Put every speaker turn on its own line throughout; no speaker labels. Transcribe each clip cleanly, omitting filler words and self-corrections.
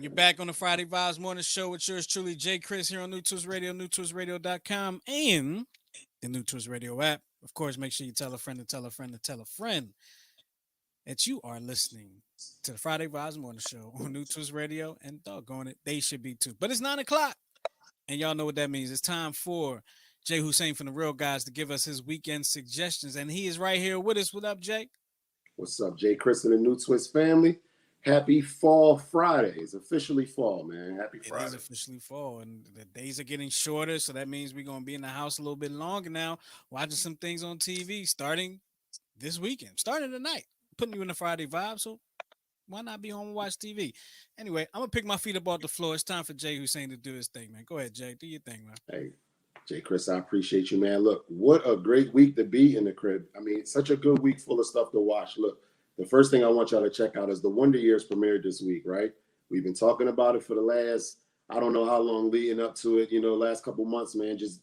You're back on the Friday Vibes Morning Show with yours truly, Jay Chris, here on New Twist Radio, newtwistradio.com, and the New Twist Radio app. Of course, make sure you tell a friend to tell a friend to tell a friend that you are listening to the Friday Vibes Morning Show on New Twist Radio, and doggone it, they should be too. But it's 9 o'clock, and y'all know what that means. It's time for Jay Hussein from the Real Guys to give us his weekend suggestions, and he is right here with us. What up, Jay?
What's up, Jay Chris and the New Twist family? Happy Fall Friday. It's officially fall, man. Happy
It is
Friday.
officially fall, and the days are getting shorter, so that means we're gonna be in the house a little bit longer now, watching some things on TV starting this weekend, starting tonight. Putting you in the Friday vibe, so why not be home and watch TV? Anyway, I'm gonna pick my feet up off the floor. It's time for Jay Hussein to do his thing, man. Go ahead, Jay. Do your thing, man.
Hey, Jay Chris, I appreciate you, man. Look, what a great week to be in the crib. I mean, such a good week full of stuff to watch. Look, the first thing I want y'all to check out is the Wonder Years premiered this week, right? We've been talking about it for the last, I don't know how long leading up to it, last couple months, man, just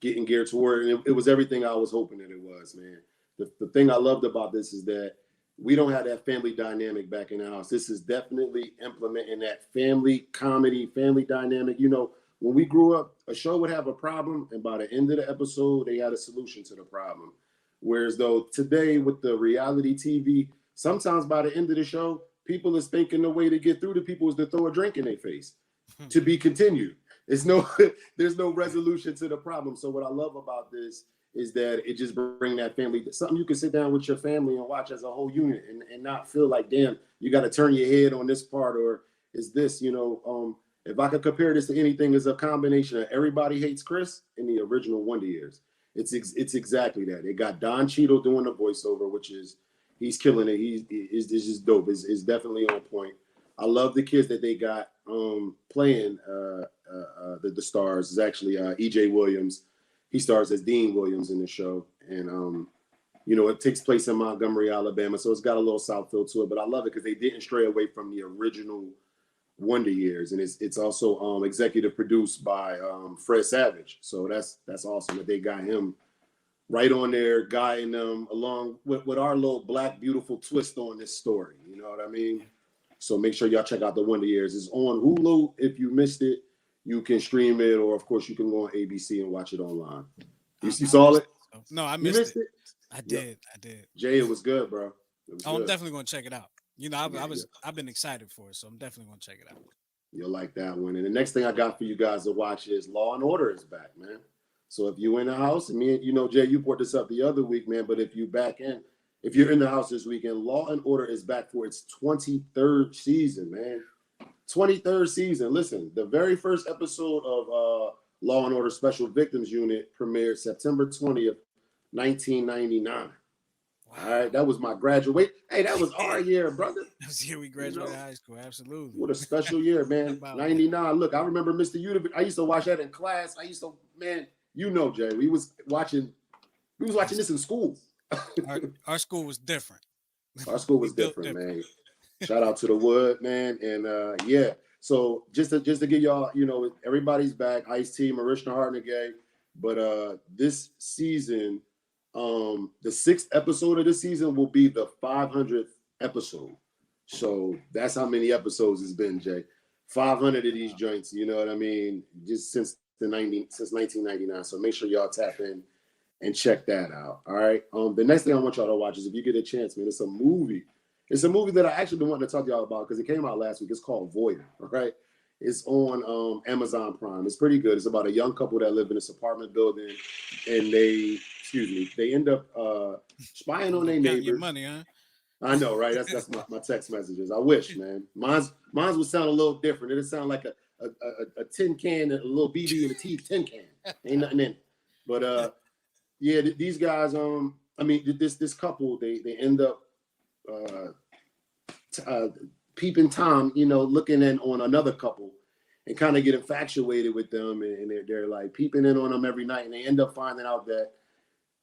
getting geared toward it. And it was everything I was hoping that it was, man. The thing I loved about this is that we don't have that family dynamic back in the house. This is definitely implementing that family comedy, family dynamic. When we grew up, a show would have a problem, and by the end of the episode, they had a solution to the problem. Whereas though today with the reality TV, sometimes by the end of the show, people is thinking the way to get through to people is to throw a drink in their face. To be continued. There's no resolution to the problem. So what I love about this is that it just bring that family, something you can sit down with your family and watch as a whole unit and not feel like, damn, you got to turn your head on this part, or is this, if I could compare this to anything, is a combination of Everybody Hates Chris and the original Wonder Years. It's exactly that. They got Don Cheadle doing the voiceover, which is, he's killing it. It's just dope. It's definitely on point. I love the kids that they got playing the stars. Is actually E.J. Williams. He stars as Dean Williams in the show. And, it takes place in Montgomery, Alabama. So it's got a little South feel to it. But I love it because they didn't stray away from the original Wonder Years. And it's also executive produced by Fred Savage. So that's awesome that they got him right on there, guiding them along with our little black, beautiful twist on this story. You know what I mean? So make sure y'all check out the Wonder Years. It's on Hulu. If you missed it, you can stream it, or of course you can go on ABC and watch it online. You saw it?
No, I missed it. I did.
Jay, it was good, bro.
I'm definitely gonna check it out. I've been excited for it, so I'm definitely gonna check it out.
You'll like that one. And the next thing I got for you guys to watch is Law and Order is back, man. So if you're in the house, and Jay, you brought this up the other week, man, but if you're in the house this weekend, Law and Order is back for its 23rd season, man. 23rd season. Listen, the very first episode of Law and Order Special Victims Unit premiered September 20th, 1999. Wow. All right, that was my graduate. Hey, that was our year, brother.
That was the year we graduated high school. Absolutely.
What a special year, man. 99. Look, I remember Mr. Udovich. I used to watch that in class. Jay, we was watching this in school.
Our school was different.
Our school was different, man. Shout out to the Wood, man. And so just to give y'all, everybody's back. Ice-T, Marishna Hartnegay. But this season, the 6th episode of this season will be the 500th episode. So that's how many episodes it's been, Jay. 500 of these joints, you know what I mean? Just since 1999. So make sure y'all tap in and check that out. All right. The next thing I want y'all to watch is, if you get a chance, man, it's a movie. It's a movie that I actually been wanting to talk to y'all about because it came out last week. It's called Voyager. All right. It's on Amazon Prime. It's pretty good. It's about a young couple that live in this apartment building, and they end up spying on their neighbors.
Your money, huh?
I know, right? That's my text messages. I wish, man. Mine's would sound a little different. It'd sound like a tin can, a little BB in a tin can. Ain't nothing in it. But these guys, this couple, they end up peeping Tom, looking in on another couple and kind of get infatuated with them, and they're like peeping in on them every night, and they end up finding out that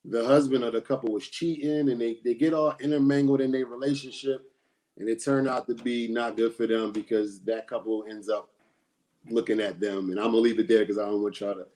the husband of the couple was cheating, and they get all intermingled in their relationship, and it turned out to be not good for them because that couple ends up looking at them. And I'm gonna leave it there because I don't want y'all to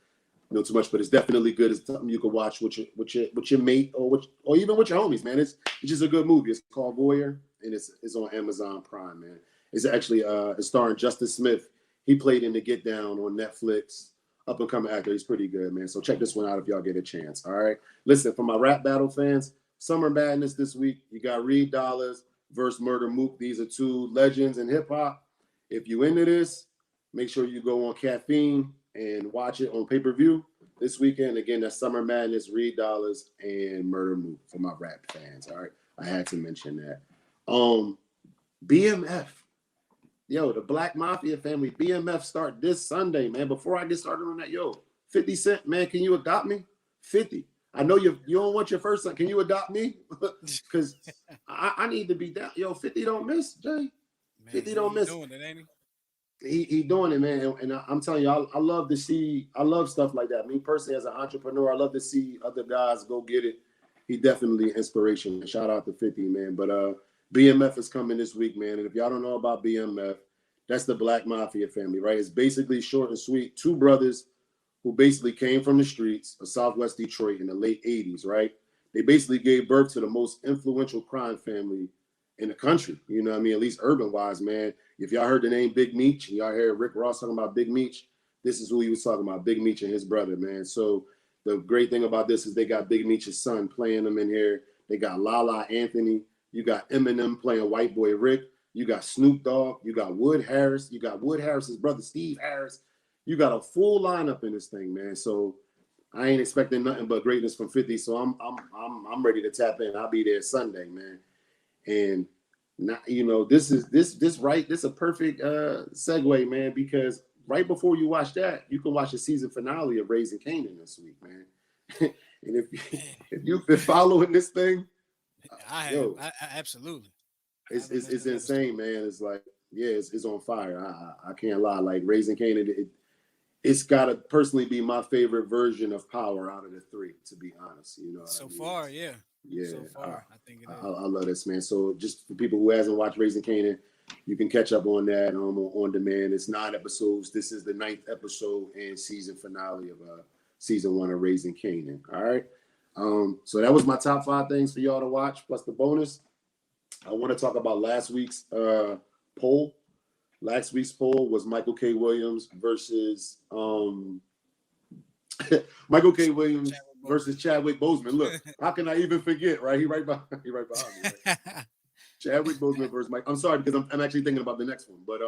know too much, but it's definitely good. It's something you can watch with your mate or even with your homies, man. It's just a good movie. It's called Voyager, and it's on Amazon Prime, man. It's actually it's starring Justice Smith. He played in The Get Down on Netflix. Up and coming actor. He's pretty good, man. So check this one out if y'all get a chance. All right. Listen, for my rap battle fans, Summer Madness this week. You got Reed Dollars versus Murder Mook. These are two legends in hip hop. If you into this, make sure you go on Caffeine and watch it on pay-per-view this weekend. Again, that's Summer Madness, Reed Dollars, and Murder Mook for my rap fans. All right. I had to mention that. BMF. Yo, the Black Mafia family, BMF start this Sunday, man. Before I get started on that, 50 Cent, man, can you adopt me? 50. I know you don't want your first son. Can you adopt me? Because I need to be down. 50 don't miss, Jay. Man, 50 don't miss.
Doing it, ain't
he doing it, man. And I'm telling you, I love to see, I love stuff like that. Me personally, as an entrepreneur, I love to see other guys go get it. He definitely inspiration. Shout out to 50, man. But BMF is coming this week, man. And if y'all don't know about BMF, that's the Black Mafia family, right? It's basically short and sweet. Two brothers who basically came from the streets of Southwest Detroit in the late 80s, right? They basically gave birth to the most influential crime family in the country. You know what I mean? At least urban-wise, man. If y'all heard the name Big Meech, and y'all heard Rick Ross talking about Big Meech, this is who he was talking about, Big Meech and his brother, man. So the great thing about this is they got Big Meech's son playing them in here. They got Lala Anthony. You got Eminem playing White Boy Rick. You got Snoop Dogg. You got Wood Harris. You got Wood Harris's brother, Steve Harris. You got a full lineup in this thing, man. So I ain't expecting nothing but greatness from 50. So I'm ready to tap in. I'll be there Sunday, man. And not, this is a perfect segue, man, because right before you watch that, you can watch the season finale of Raising Kanan this week, man. And if you've been following this thing,
I have. I absolutely.
It's insane, man. It's like, it's on fire. I can't lie. Like Raising Kanan, it's got to personally be my favorite version of Power out of the three, to be honest.
So far, yeah.
Yeah,
so far, I think it is.
I love this, man. So just for people who hasn't watched Raising Kanan, you can catch up on that on demand. It's 9 episodes. This is the 9th episode and season finale of season 1 of Raising Kanan. All right. So that was my top 5 things for y'all to watch, plus the bonus. I want to talk about last week's poll. Last week's poll was Michael K. Williams versus Michael K. Williams versus Chadwick Boseman. Look, how can I even forget, right? He right behind me. Right? Chadwick Boseman versus Mike. I'm sorry because I'm actually thinking about the next one. But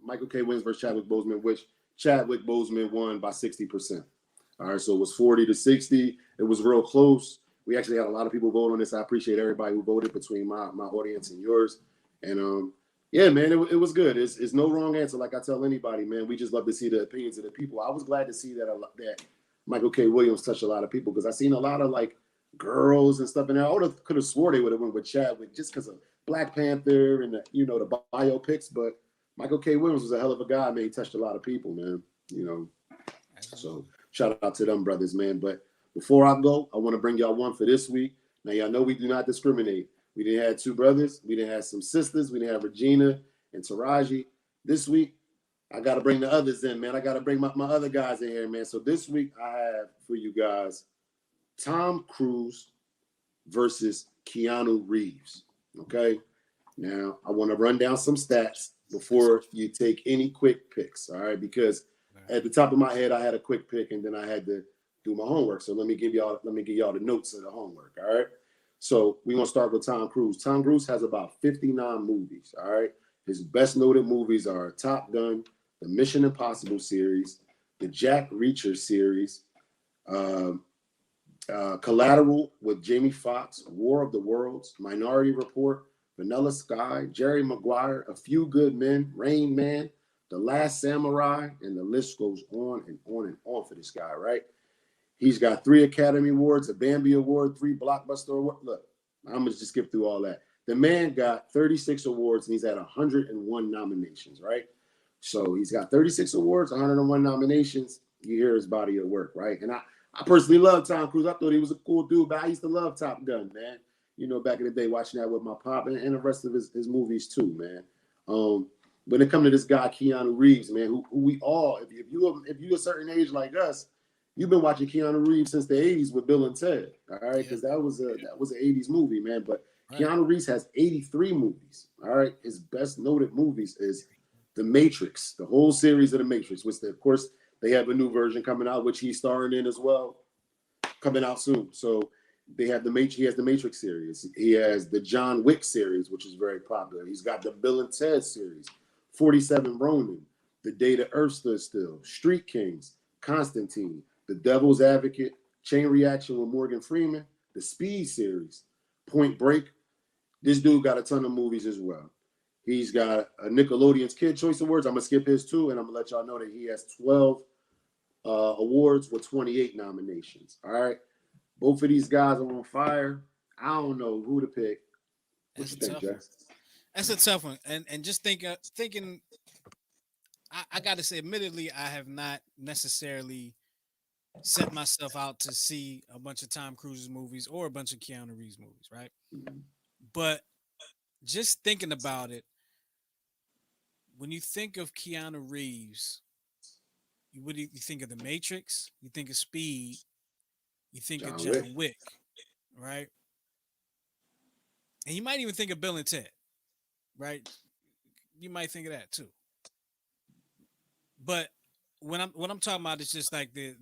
Michael K. Williams versus Chadwick Boseman, which Chadwick Boseman won by 60%. All right, so it was 40-60. It was real close. We actually had a lot of people vote on this. I appreciate everybody who voted between my audience and yours. And yeah, man, it was good. It's no wrong answer. Like I tell anybody, man, we just love to see the opinions of the people. I was glad to see that Michael K. Williams touched a lot of people because I seen a lot of like girls and stuff in there. I could have swore they would have went with Chadwick just because of Black Panther and the biopics. But Michael K. Williams was a hell of a guy, man. He touched a lot of people, man. So shout out to them brothers, man. But before I go, I want to bring y'all one for this week. Now, y'all know we do not discriminate. We didn't have 2 brothers. We didn't have some sisters. We didn't have Regina and Taraji. This week, I got to bring the others in, man. I got to bring my other guys in here, man. So this week, I have for you guys Tom Cruise versus Keanu Reeves. Okay? Now, I want to run down some stats before you take any quick picks, all right? Because at the top of my head, I had a quick pick, and then I had to do my homework. So let me give y'all the notes of the homework. All right. So we're gonna start with Tom Cruise. Tom Cruise has about 59 movies. All right. His best noted movies are Top Gun, the Mission Impossible series, the Jack Reacher series, Collateral with Jamie Foxx, War of the Worlds, Minority Report, Vanilla Sky, Jerry Maguire, A Few Good Men, Rain Man, The Last Samurai, and the list goes on and on and on for this guy, right? He's got 3 Academy Awards, a Bambi Award, 3 Blockbuster Awards. Look, I'm going to just skip through all that. The man got 36 awards, and he's had 101 nominations, right? So he's got 36 awards, 101 nominations. You hear his body of work, right? And I personally love Tom Cruise. I thought he was a cool dude, but I used to love Top Gun, man. Back in the day, watching that with my pop and the rest of his movies too, man. When it comes to this guy, Keanu Reeves, man, who we all, if you're a certain age like us, you've been watching Keanu Reeves since the 80s with Bill and Ted, all right? Because that was an 80s movie, man. But
Right.
Keanu Reeves has 83 movies. All right. His best noted movies is The Matrix, the whole series of The Matrix, which, of course, they have a new version coming out, which he's starring in as well, coming out soon. So they have the Matrix. He has the Matrix series. He has the John Wick series, which is very popular. He's got the Bill and Ted series, 47 Ronin, The Day the Earth Stood Still, Street Kings, Constantine, The Devil's Advocate, Chain Reaction with Morgan Freeman, the Speed series, Point Break. This dude got a ton of movies as well. He's got a Nickelodeon's Kid Choice Awards. I'm gonna skip his too, and I'm gonna let y'all know that he has 12 awards with 28 nominations. All right, both of these guys are on fire. I don't know who to pick. What
That's
you
a
think,
tough one.
Jess?
That's a tough one. And just thinking, I got to say, admittedly, I have not necessarily set myself out to see a bunch of Tom Cruise's movies or a bunch of Keanu Reeves movies, right?
Mm-hmm.
But just thinking about it, when you think of Keanu Reeves, what do you think of The Matrix? You think of Speed. You think of
John Wick.
John Wick, right? And you might even think of Bill and Ted, right? You might think of that too. But what I'm talking about is just like the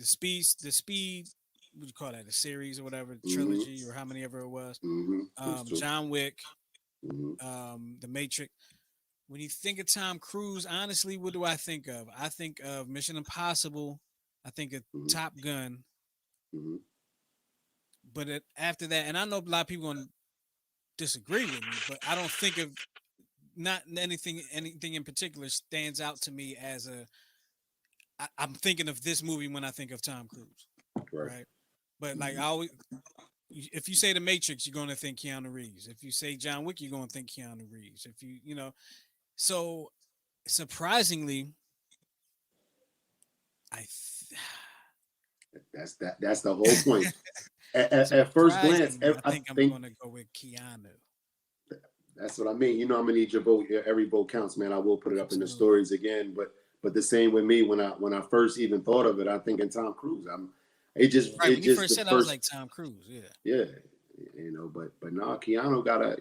speed. What do you call that? The series or whatever,
Mm-hmm.
trilogy or how many ever it was.
Mm-hmm. Those two.
John Wick,
Mm-hmm.
The Matrix. When you think of Tom Cruise, honestly, what do I think of? I think of Mission Impossible. I think of
Mm-hmm.
Top Gun.
Mm-hmm.
But after that, and I know a lot of people going to disagree with me, but I don't think of not anything in particular stands out to me as I'm thinking of this movie when I think of Tom Cruise,
Right.
right? But like
Mm-hmm.
I always, if you say The Matrix, you're going to think Keanu Reeves. If you say John Wick, you're going to think Keanu Reeves. If so surprisingly, I
That's the whole point. At first glance,
surprisingly, I
I
think I'm
think
going to go with Keanu.
that's what I mean. I'm gonna need your vote. Every vote counts, man. I will put it up in the
Absolutely.
stories again, but the same with me when I first even thought of it, I think in Tom Cruise.
Right.
It
When you
just
first
the
said, I was
first
like Tom Cruise. Yeah.
yeah, but no, Keanu got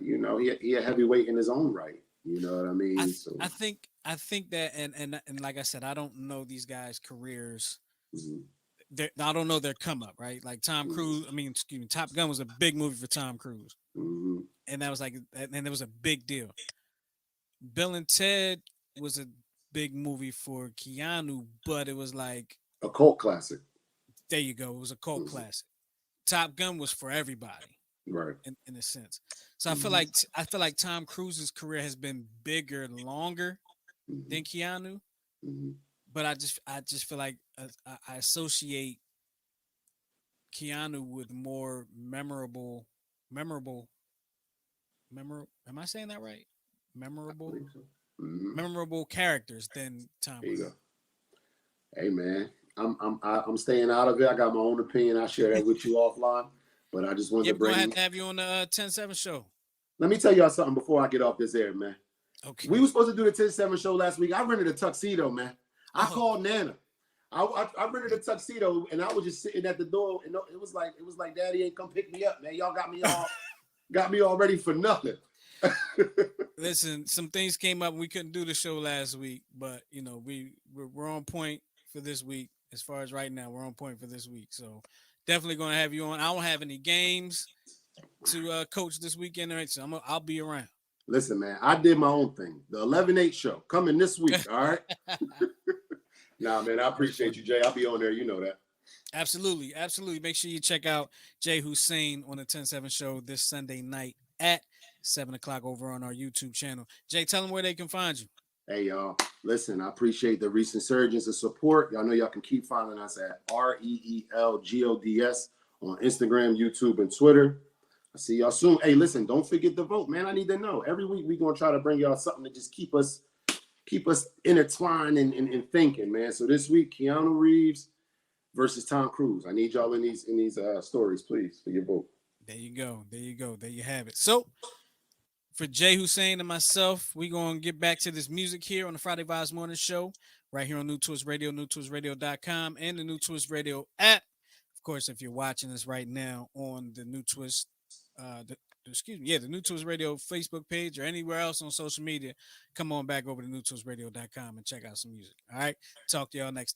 he a heavyweight in his own right. You know what I mean? So
I think that and like I said, I don't know these guys' careers.
mhm,
I don't know their come up, right? Like Tom
mhm,
Cruise. I mean, excuse me, Top Gun was a big movie for Tom Cruise,
mhm.
and that was like, and it was a big deal. Bill and Ted was a big movie for Keanu, but it was like,
A cult classic.
there you go, it was a cult
Mhm,
classic. Top Gun was for everybody
right.
in a sense. So
Mhm,
I feel like Tom Cruise's career has been bigger, longer
mhm,
than Keanu,
mhm.
but I just feel like I associate Keanu with more memorable, Am I saying that right?
I
Memorable,
believe so. Mhm.
memorable characters than Tom
There you go.
Cruise.
Hey man, I'm staying out of it. I got my own opinion. I'll share that with you offline. But I just wanted
Yeah,
to
we're gonna have
bring.
to have you on the 10-7 show.
Let me tell y'all something before I get off this air, man. We
Okay.
were supposed to do the 10-7 show last week. I rented a tuxedo, man. I
Oh,
called Nana. I rented a tuxedo and I was just sitting at the door and it was like Daddy ain't come pick me up, man. Y'all got me all ready for nothing.
listen, some things came up and we couldn't do the show last week, but we're on point for this week. As far as right now, we're on point for this week. So definitely gonna have you on. I don't have any games to coach this weekend, all right? So I'll be around.
Listen, man, I did my own thing. The 11-8 show coming this week, all right? Nah, man, I
That's
appreciate
funny.
you, Jay. I'll be on there. You know that.
Absolutely, absolutely. Make sure you check out Jay Hussein on the 10-7 show this Sunday night at 7 o'clock over on our YouTube channel. Jay, tell them where they can find you.
Hey, y'all. Listen, I appreciate the recent surges of support. Y'all know y'all can keep following us at REELGODS on Instagram, YouTube, and Twitter. I see y'all soon. Hey, listen, don't forget to vote, man. I need to know. Every week we're gonna try to bring y'all something to just keep us intertwined and thinking, man. So this week, Keanu Reeves versus Tom Cruise. I need y'all in these stories, please, for your vote.
There you go. There you go. There you have it. So for Jay Hussein and myself, we're going to get back to this music here on the Friday Vibes Morning Show, right here on New Twist Radio, newtwistradio.com, and the New Twist Radio app. Of course, if you're watching us right now on the New Twist, excuse me, yeah, the New Tools Radio Facebook page or anywhere else on social media, come on back over to newtoolsradio.com and check out some music. All right. Talk to y'all next time.